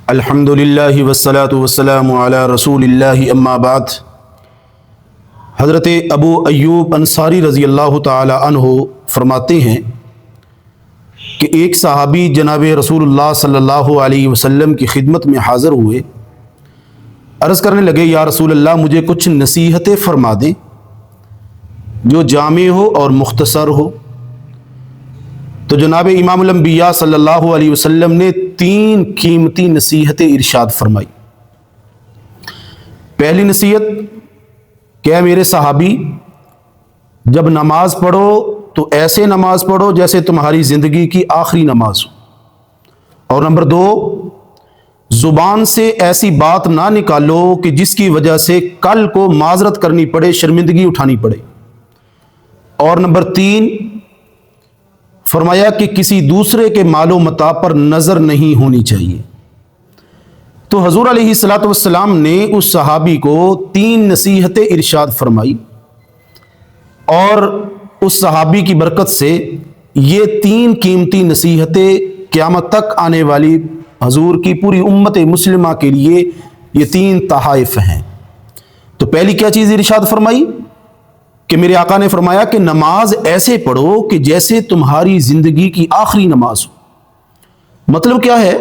الحمدللہ والصلاة والسلام علی رسول اللہ اما بعد۔ حضرت ابو ایوب انصاری رضی اللہ تعالی عنہ فرماتے ہیں کہ ایک صحابی جناب رسول اللہ صلی اللہ علیہ وسلم کی خدمت میں حاضر ہوئے، عرض کرنے لگے یا رسول اللہ مجھے کچھ نصیحتیں فرما دیں جو جامع ہو اور مختصر ہو۔ تو جناب امام الانبیاء صلی اللہ علیہ وسلم نے 3 قیمتی نصیحتیں ارشاد فرمائی۔ پہلی نصیحت کہ اے میرے صحابی، جب نماز پڑھو تو ایسے نماز پڑھو جیسے تمہاری زندگی کی آخری نماز ہو۔ اور نمبر 2، زبان سے ایسی بات نہ نکالو کہ جس کی وجہ سے کل کو معذرت کرنی پڑے، شرمندگی اٹھانی پڑے۔ اور نمبر 3، فرمایا کہ کسی دوسرے کے مال و متاع پر نظر نہیں ہونی چاہیے۔ تو حضور علیہ الصلوۃ والسلام نے اس صحابی کو 3 نصیحتیں ارشاد فرمائی، اور اس صحابی کی برکت سے یہ 3 قیمتی نصیحتیں قیامت تک آنے والی حضور کی پوری امت مسلمہ کے لیے یہ 3 تحائف ہیں۔ تو پہلی کیا چیز ارشاد فرمائی کہ میرے آقا نے فرمایا کہ نماز ایسے پڑھو کہ جیسے تمہاری زندگی کی آخری نماز ہو۔ مطلب کیا ہے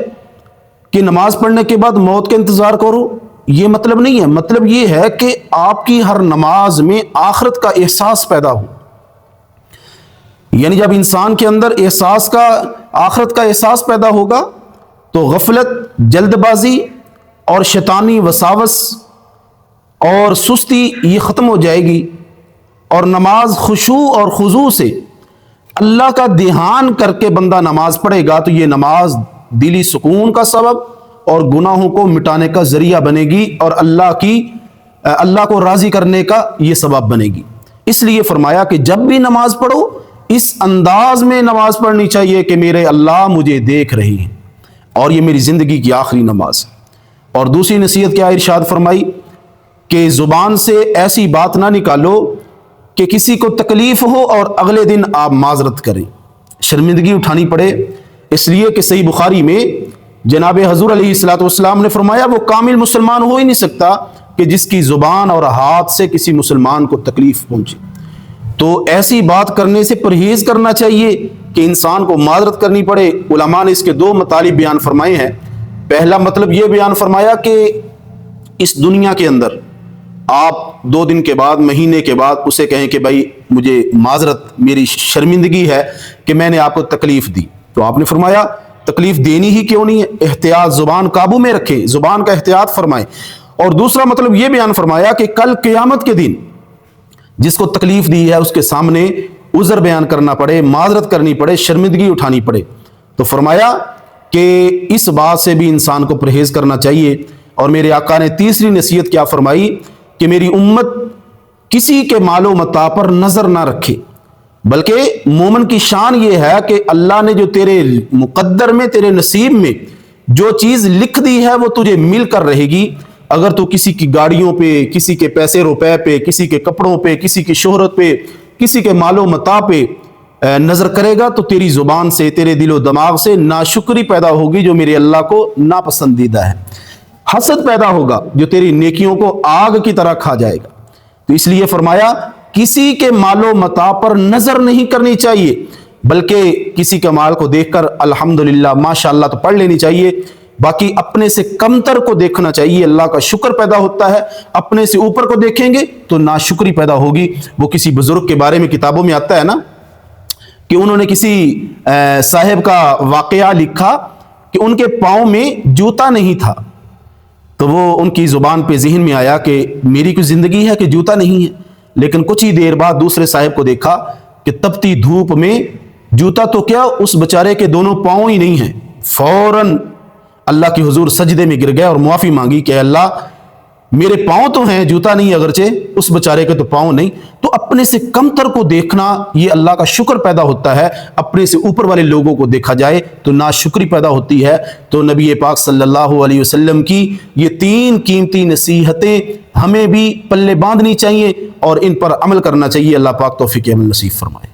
کہ نماز پڑھنے کے بعد موت کا انتظار کرو، یہ مطلب نہیں ہے۔ مطلب یہ ہے کہ آپ کی ہر نماز میں آخرت کا احساس پیدا ہو، یعنی جب انسان کے اندر آخرت کا احساس پیدا ہوگا تو غفلت، جلد بازی اور شیطانی وساوس اور سستی یہ ختم ہو جائے گی، اور نماز خشوع اور خضوع سے اللہ کا دھیان کر کے بندہ نماز پڑھے گا تو یہ نماز دلی سکون کا سبب اور گناہوں کو مٹانے کا ذریعہ بنے گی، اور اللہ کو راضی کرنے کا یہ سبب بنے گی۔ اس لیے فرمایا کہ جب بھی نماز پڑھو اس انداز میں نماز پڑھنی چاہیے کہ میرے اللہ مجھے دیکھ رہے ہیں اور یہ میری زندگی کی آخری نماز ہے۔ اور دوسری نصیحت کیا ارشاد فرمائی کہ زبان سے ایسی بات نہ نکالو کہ کسی کو تکلیف ہو اور اگلے دن آپ معذرت کریں، شرمندگی اٹھانی پڑے۔ اس لیے کہ صحیح بخاری میں جناب حضور علیہ الصلوۃ والسلام نے فرمایا وہ کامل مسلمان ہو ہی نہیں سکتا کہ جس کی زبان اور ہاتھ سے کسی مسلمان کو تکلیف پہنچے۔ تو ایسی بات کرنے سے پرہیز کرنا چاہیے کہ انسان کو معذرت کرنی پڑے۔ علماء نے اس کے 2 مطالب بیان فرمائے ہیں۔ پہلا مطلب یہ بیان فرمایا کہ اس دنیا کے اندر آپ 2 دن کے بعد، مہینے کے بعد اسے کہیں کہ بھائی مجھے معذرت، میری شرمندگی ہے کہ میں نے آپ کو تکلیف دی۔ تو آپ نے فرمایا تکلیف دینی ہی کیوں نہیں ہے، احتیاط، زبان قابو میں رکھیں، زبان کا احتیاط فرمائیں۔ اور دوسرا مطلب یہ بیان فرمایا کہ کل قیامت کے دن جس کو تکلیف دی ہے اس کے سامنے عذر بیان کرنا پڑے، معذرت کرنی پڑے، شرمندگی اٹھانی پڑے۔ تو فرمایا کہ اس بات سے بھی انسان کو پرہیز کرنا چاہیے۔ اور میرے آقا نے تیسری نصیحت کیا فرمائی کہ میری امت کسی کے مال و متاع پر نظر نہ رکھے، بلکہ مومن کی شان یہ ہے کہ اللہ نے جو تیرے مقدر میں، تیرے نصیب میں جو چیز لکھ دی ہے وہ تجھے مل کر رہے گی۔ اگر تو کسی کی گاڑیوں پہ، کسی کے پیسے روپے پہ، کسی کے کپڑوں پہ، کسی کی شہرت پہ، کسی کے مال و متاع پہ نظر کرے گا تو تیری زبان سے، تیرے دل و دماغ سے ناشکری پیدا ہوگی جو میرے اللہ کو ناپسندیدہ ہے۔ حسد پیدا ہوگا جو تیری نیکیوں کو آگ کی طرح کھا جائے گا۔ تو اس لیے فرمایا کسی کے مال و متاع پر نظر نہیں کرنی چاہیے، بلکہ کسی کے مال کو دیکھ کر الحمدللہ ماشاءاللہ تو پڑھ لینی چاہیے۔ باقی اپنے سے کمتر کو دیکھنا چاہیے، اللہ کا شکر پیدا ہوتا ہے۔ اپنے سے اوپر کو دیکھیں گے تو ناشکری پیدا ہوگی۔ وہ کسی بزرگ کے بارے میں کتابوں میں آتا ہے نا کہ انہوں نے کسی صاحب کا واقعہ لکھا کہ ان کے پاؤں میں جوتا نہیں تھا، تو وہ ان کی زبان پہ ذہن میں آیا کہ میری کوئی زندگی ہے کہ جوتا نہیں ہے۔ لیکن کچھ ہی دیر بعد دوسرے صاحب کو دیکھا کہ تپتی دھوپ میں جوتا تو کیا اس بچارے کے دونوں پاؤں ہی نہیں ہیں۔ فوراً اللہ کے حضور سجدے میں گر گئے اور معافی مانگی کہ اللہ میرے پاؤں تو ہیں، جوتا نہیں اگرچہ، اس بچارے کے تو پاؤں نہیں۔ تو اپنے سے کمتر کو دیکھنا یہ اللہ کا شکر پیدا ہوتا ہے۔ اپنے سے اوپر والے لوگوں کو دیکھا جائے تو ناشکری پیدا ہوتی ہے۔ تو نبی پاک صلی اللہ علیہ وسلم کی یہ 3 قیمتی نصیحتیں ہمیں بھی پلے باندھنی چاہیے اور ان پر عمل کرنا چاہیے۔ اللہ پاک توفیق عمل نصیب فرمائے۔